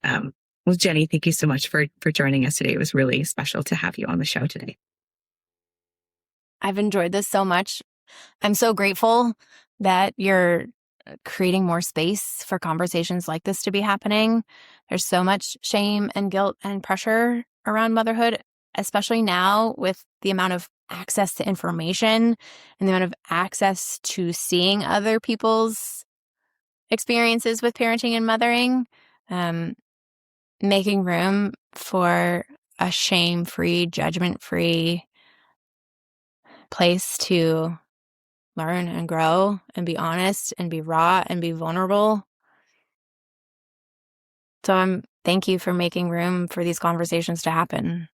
well, Jenni, thank you so much for joining us today. It was really special to have you on the show today.
I've enjoyed this so much. I'm so grateful that you're creating more space for conversations like this to be happening. There's so much shame and guilt and pressure around motherhood, especially now with the amount of access to information and the amount of access to seeing other people's experiences with parenting and mothering. Making room for a shame-free, judgment-free place to learn and grow and be honest and be raw and be vulnerable. So thank you for making room for these conversations to happen.